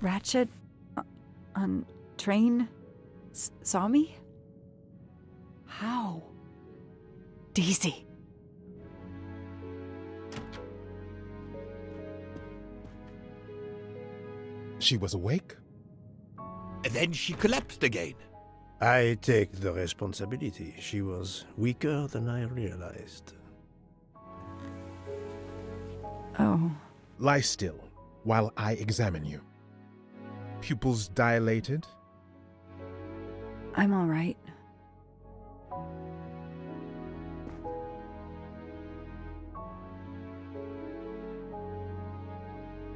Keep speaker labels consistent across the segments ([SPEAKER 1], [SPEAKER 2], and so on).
[SPEAKER 1] Ratchet on train saw me? How? Daisy.
[SPEAKER 2] She was awake?
[SPEAKER 3] And then she collapsed again.
[SPEAKER 4] I take the responsibility. She was weaker than I realized.
[SPEAKER 1] Oh.
[SPEAKER 2] Lie still while I examine you. Pupils dilated?
[SPEAKER 1] I'm all right.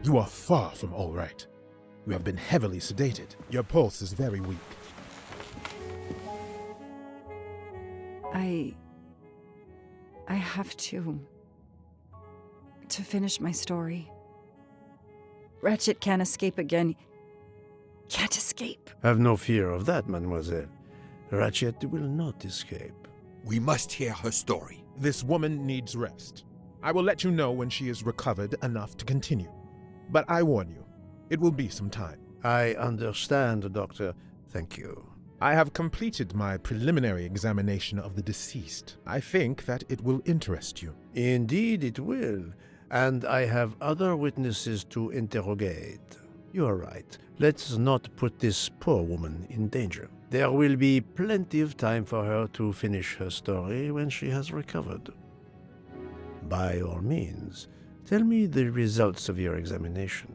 [SPEAKER 2] You are far from all right. You have been heavily sedated. Your pulse is very weak.
[SPEAKER 1] I have to finish my story. Ratchet can't escape again. Can't escape.
[SPEAKER 4] Have no fear of that, mademoiselle. Ratchet will not escape.
[SPEAKER 3] We must hear her story.
[SPEAKER 2] This woman needs rest. I will let you know when she is recovered enough to continue. But I warn you, it will be some time.
[SPEAKER 4] I understand, Doctor. Thank you.
[SPEAKER 2] I have completed my preliminary examination of the deceased. I think that it will interest you.
[SPEAKER 4] Indeed it will. And I have other witnesses to interrogate. You are right. Let's not put this poor woman in danger. There will be plenty of time for her to finish her story when she has recovered. By all means, tell me the results of your examination.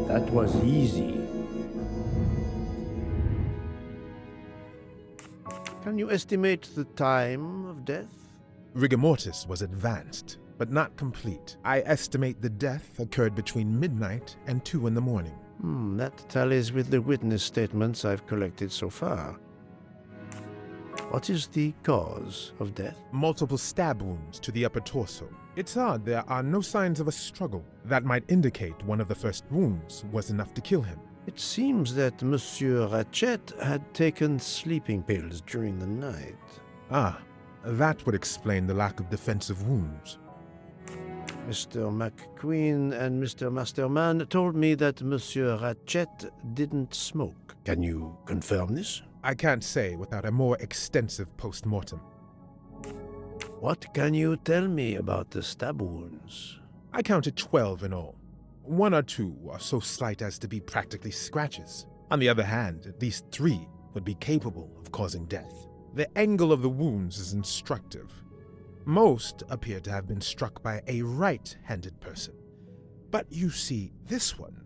[SPEAKER 4] That was easy. Can you estimate the time of death?
[SPEAKER 2] Rigor mortis was advanced, but not complete. I estimate the death occurred between midnight and 2 in the morning.
[SPEAKER 4] That tallies with the witness statements I've collected so far. What is the cause of death?
[SPEAKER 2] Multiple stab wounds to the upper torso. It's odd there are no signs of a struggle. That might indicate one of the first wounds was enough to kill him.
[SPEAKER 4] It seems that Monsieur Ratchet had taken sleeping pills during the night.
[SPEAKER 2] Ah, that would explain the lack of defensive wounds.
[SPEAKER 4] Mr. McQueen and Mr. Masterman told me that Monsieur Ratchet didn't smoke. Can you confirm this?
[SPEAKER 2] I can't say without a more extensive post-mortem.
[SPEAKER 4] What can you tell me about the stab wounds?
[SPEAKER 2] I counted 12 in all. 1 or 2 are so slight as to be practically scratches. On the other hand, at least 3 would be capable of causing death. The angle of the wounds is instructive. Most appear to have been struck by a right-handed person. But you see, this one,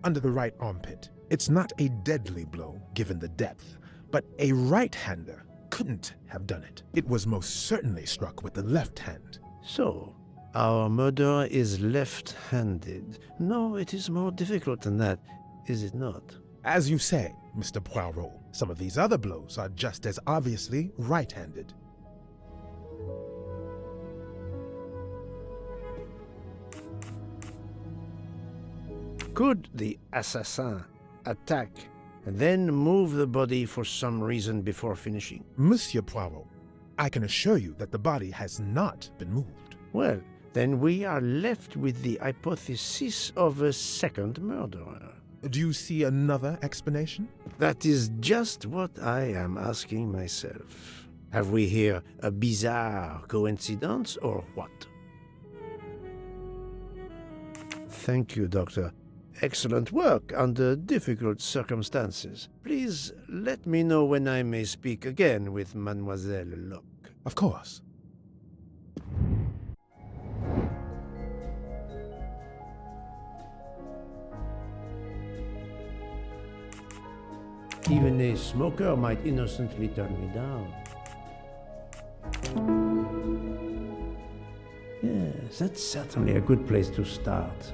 [SPEAKER 2] under the right armpit, it's not a deadly blow given the depth, but a right-hander couldn't have done it. It was most certainly struck with the left hand.
[SPEAKER 4] So, our murderer is left-handed. No, it is more difficult than that, is it not?
[SPEAKER 2] As you say, Mr. Poirot, some of these other blows are just as obviously right-handed.
[SPEAKER 4] Could the assassin attack and then move the body for some reason before finishing?
[SPEAKER 2] Monsieur Poirot, I can assure you that the body has not been moved.
[SPEAKER 4] Well, then we are left with the hypothesis of a second murderer.
[SPEAKER 2] Do you see another explanation?
[SPEAKER 4] That is just what I am asking myself. Have we here a bizarre coincidence or what? Thank you, Doctor. Excellent work under difficult circumstances. Please let me know when I may speak again with Mademoiselle Locke.
[SPEAKER 2] Of course.
[SPEAKER 4] Even a smoker might innocently turn me down. Yes, that's certainly a good place to start.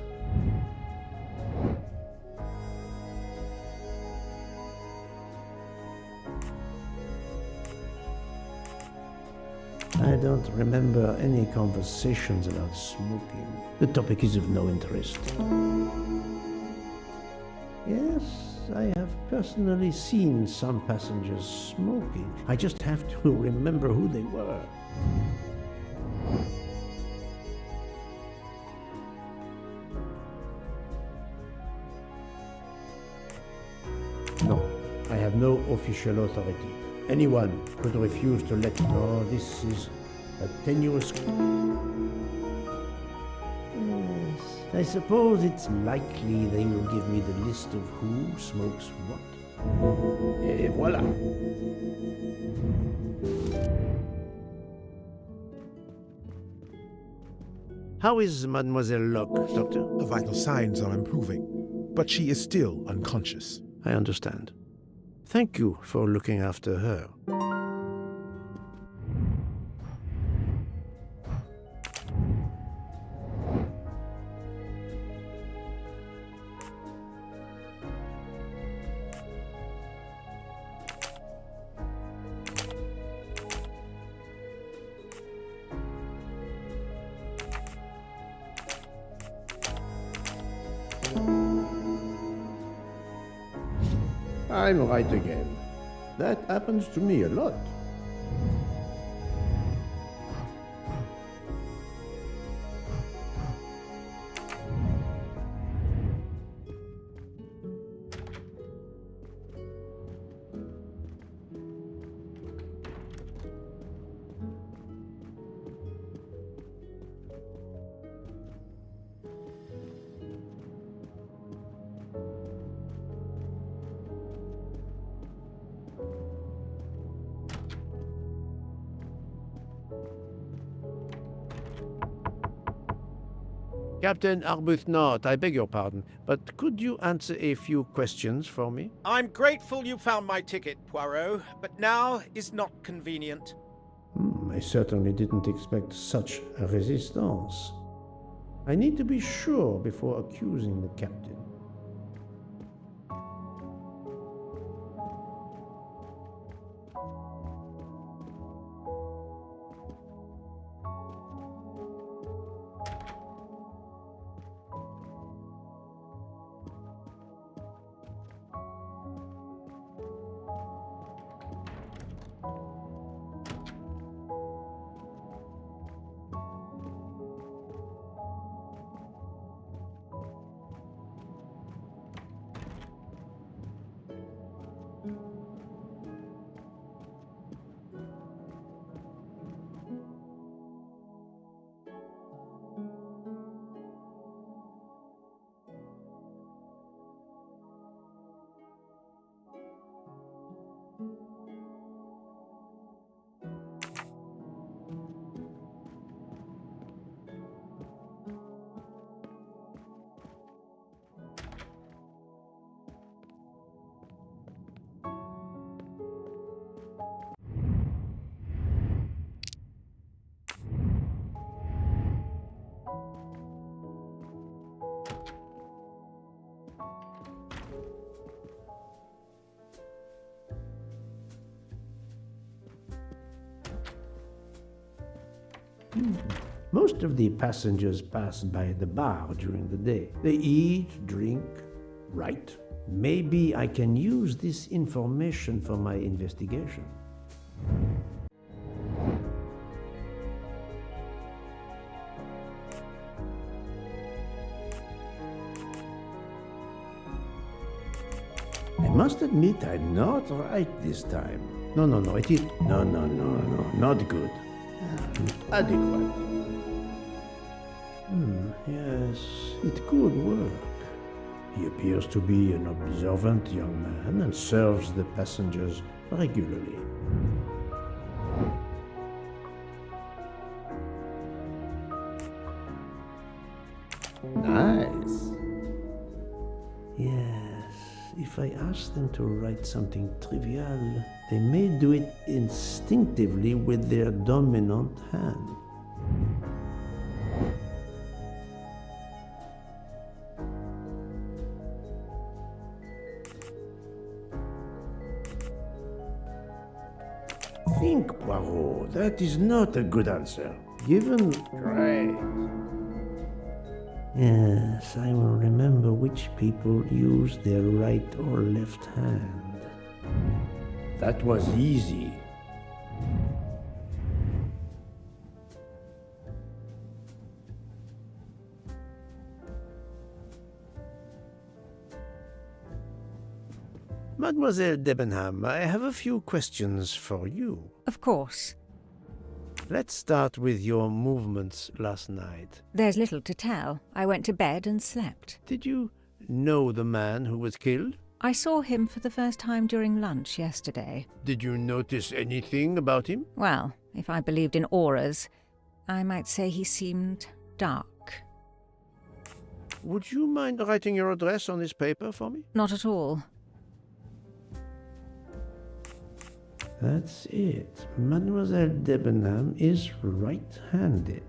[SPEAKER 4] I don't remember any conversations about smoking. The topic is of no interest. Yes, I have personally seen some passengers smoking. I just have to remember who they were. No, I have no official authority. Anyone could refuse to let me know this is a tenuous... Yes, I suppose it's likely they will give me the list of who smokes what. Et voilà. How is Mademoiselle Locke, Doctor?
[SPEAKER 2] Her vital signs are improving, but she is still unconscious.
[SPEAKER 4] I understand. Thank you for looking after her. I'm right again. That happens to me a lot. Captain Arbuthnot, I beg your pardon, but could you answer a few questions for me?
[SPEAKER 5] I'm grateful you found my ticket, Poirot, but now is not convenient.
[SPEAKER 4] I certainly didn't expect such a resistance. I need to be sure before accusing the captain. Most of the passengers pass by the bar during the day. They eat, drink, write. Maybe I can use this information for my investigation. I must admit I'm not right this time. No, it is... No, not good. Adequate. Yes, it could work. He appears to be an observant young man and serves the passengers regularly. Nice. Yes, if I ask them to write something trivial, they may do it instinctively with their dominant hand. think, Poirot. That is not a good answer. Given right. Yes, I will remember which people use their right or left hand. That was easy. Mademoiselle Debenham, I have a few questions for you.
[SPEAKER 1] Of course.
[SPEAKER 4] Let's start with your movements last night.
[SPEAKER 1] There's little to tell. I went to bed and slept.
[SPEAKER 4] Did you know the man who was killed?
[SPEAKER 1] I saw him for the first time during lunch yesterday.
[SPEAKER 4] Did you notice anything about him?
[SPEAKER 1] Well, if I believed in auras, I might say he seemed dark.
[SPEAKER 4] Would you mind writing your address on this paper for me?
[SPEAKER 1] Not at all.
[SPEAKER 4] That's it. Mademoiselle Debenham is right-handed.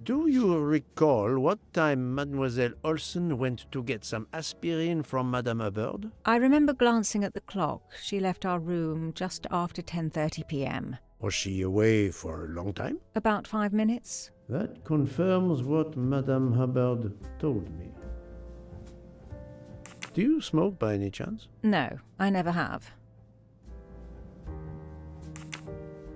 [SPEAKER 4] Do you recall what time Mademoiselle Olsen went to get some aspirin from Madame Hubbard?
[SPEAKER 1] I remember glancing at the clock. She left our room just after 10:30 p.m.
[SPEAKER 4] Was she away for a long time?
[SPEAKER 1] About 5 minutes.
[SPEAKER 4] That confirms what Madame Hubbard told me. Do you smoke by any chance?
[SPEAKER 1] No, I never have.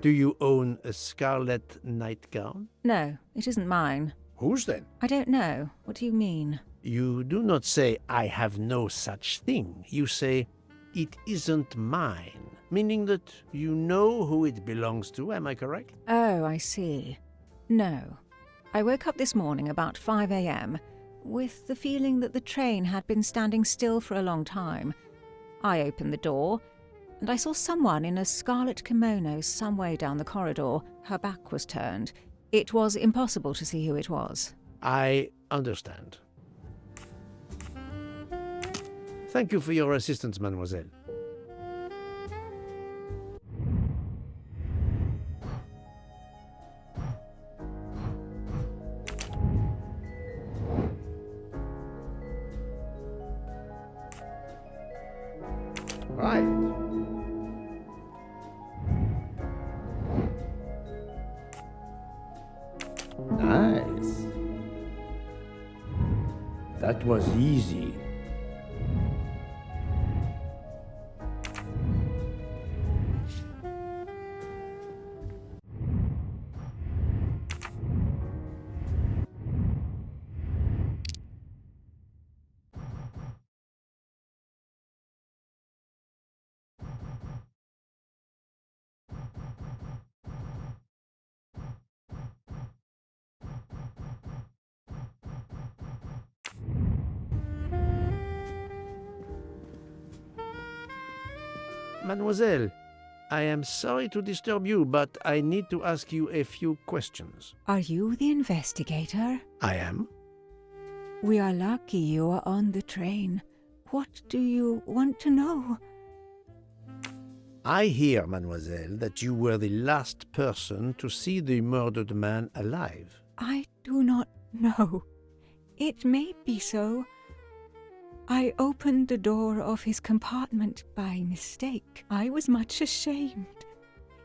[SPEAKER 4] Do you own a scarlet nightgown?
[SPEAKER 1] No, it isn't mine.
[SPEAKER 4] Whose then?
[SPEAKER 1] I don't know. What do you mean?
[SPEAKER 4] You do not say, I have no such thing. You say, it isn't mine, meaning that you know who it belongs to, am I correct?
[SPEAKER 1] Oh, I see. No. I woke up this morning about 5 a.m. with the feeling that the train had been standing still for a long time. I opened the door, and I saw someone in a scarlet kimono some way down the corridor. Her back was turned. It was impossible to see who it was.
[SPEAKER 4] I understand. Thank you for your assistance, mademoiselle. Right. Nice. That was easy. Mademoiselle, I am sorry to disturb you, but I need to ask you a few questions.
[SPEAKER 1] Are you the investigator?
[SPEAKER 4] I am.
[SPEAKER 1] We are lucky you are on the train. What do you want to know?
[SPEAKER 4] I hear, mademoiselle, that you were the last person to see the murdered man alive.
[SPEAKER 1] I do not know. It may be so. I opened the door of his compartment by mistake. I was much ashamed.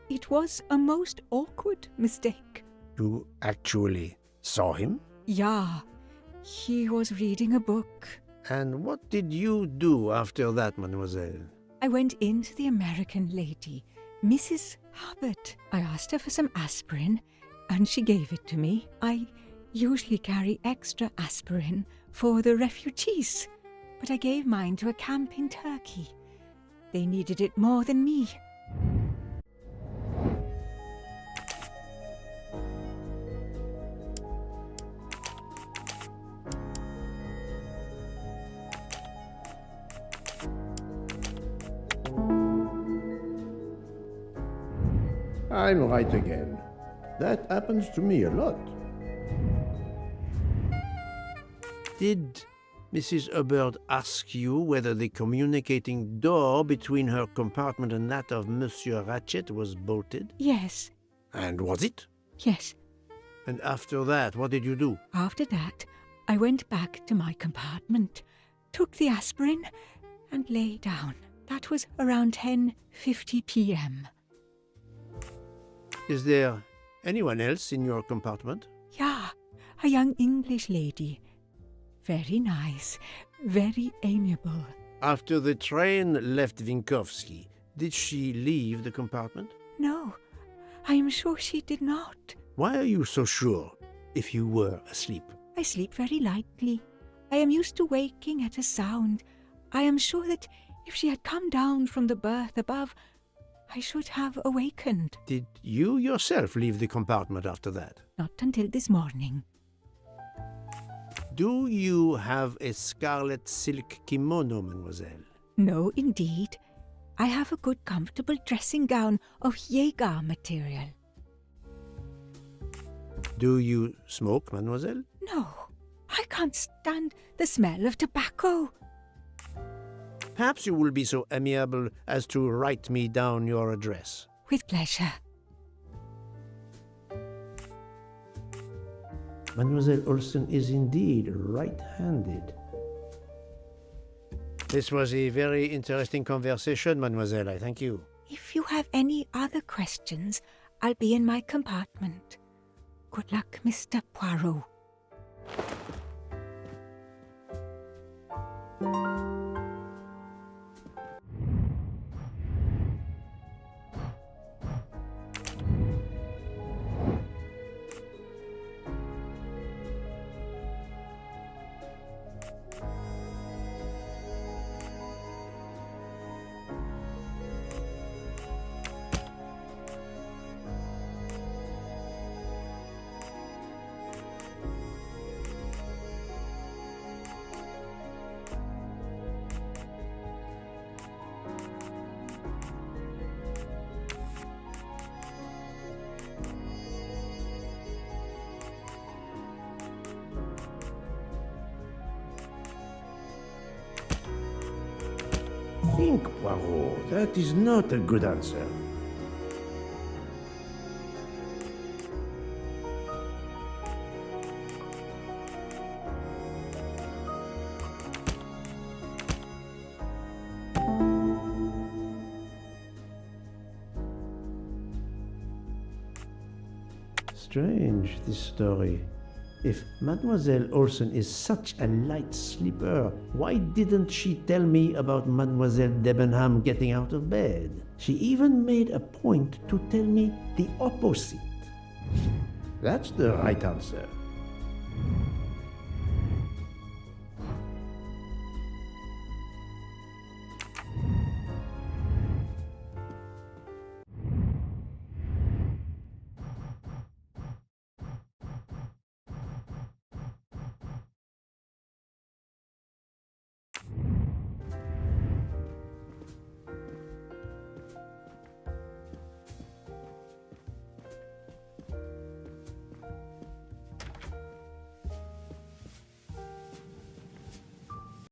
[SPEAKER 1] It was a most awkward mistake.
[SPEAKER 4] You actually saw him?
[SPEAKER 1] Yeah, he was reading a book.
[SPEAKER 4] And what did you do after that, mademoiselle?
[SPEAKER 1] I went in to the American lady, Mrs. Hubbard. I asked her for some aspirin, and she gave it to me. I usually carry extra aspirin for the refugees, but I gave mine to a camp in Turkey. They needed it more than me.
[SPEAKER 4] I'm right again. That happens to me a lot. Did Mrs. Hubbard ask you whether the communicating door between her compartment and that of Monsieur Ratchet was bolted?
[SPEAKER 1] Yes,
[SPEAKER 4] And was it?
[SPEAKER 1] yes.
[SPEAKER 4] And after that, what did you do?
[SPEAKER 1] After that, I went back to my compartment, took the aspirin, and lay down. That was around 10:50 p.m.
[SPEAKER 4] Is there anyone else in your compartment?
[SPEAKER 1] Yeah, a young English lady. Very nice, very amiable.
[SPEAKER 4] After the train left Vinkovsky, did she leave the compartment?
[SPEAKER 1] No, I am sure she did not.
[SPEAKER 4] Why are you so sure if you were asleep?
[SPEAKER 1] I sleep very lightly. I am used to waking at a sound. I am sure that if she had come down from the berth above, I should have awakened.
[SPEAKER 4] Did you yourself leave the compartment after that?
[SPEAKER 1] Not until this morning.
[SPEAKER 4] Do you have a scarlet silk kimono, mademoiselle?
[SPEAKER 1] No, indeed. I have a good comfortable dressing gown of Jaeger material.
[SPEAKER 4] Do you smoke, mademoiselle?
[SPEAKER 1] No, I can't stand the smell of tobacco.
[SPEAKER 4] Perhaps you will be so amiable as to write me down your address.
[SPEAKER 1] With pleasure.
[SPEAKER 4] Mademoiselle Olsen is indeed right-handed. This was a very interesting conversation, mademoiselle. I thank you.
[SPEAKER 1] If you have any other questions, I'll be in my compartment. Good luck, Mr. Poirot.
[SPEAKER 4] Think, Poirot. That is not a good answer. Strange, this story. If Mademoiselle Olsen is such a light sleeper, why didn't she tell me about Mademoiselle Debenham getting out of bed? She even made a point to tell me the opposite. That's the right answer.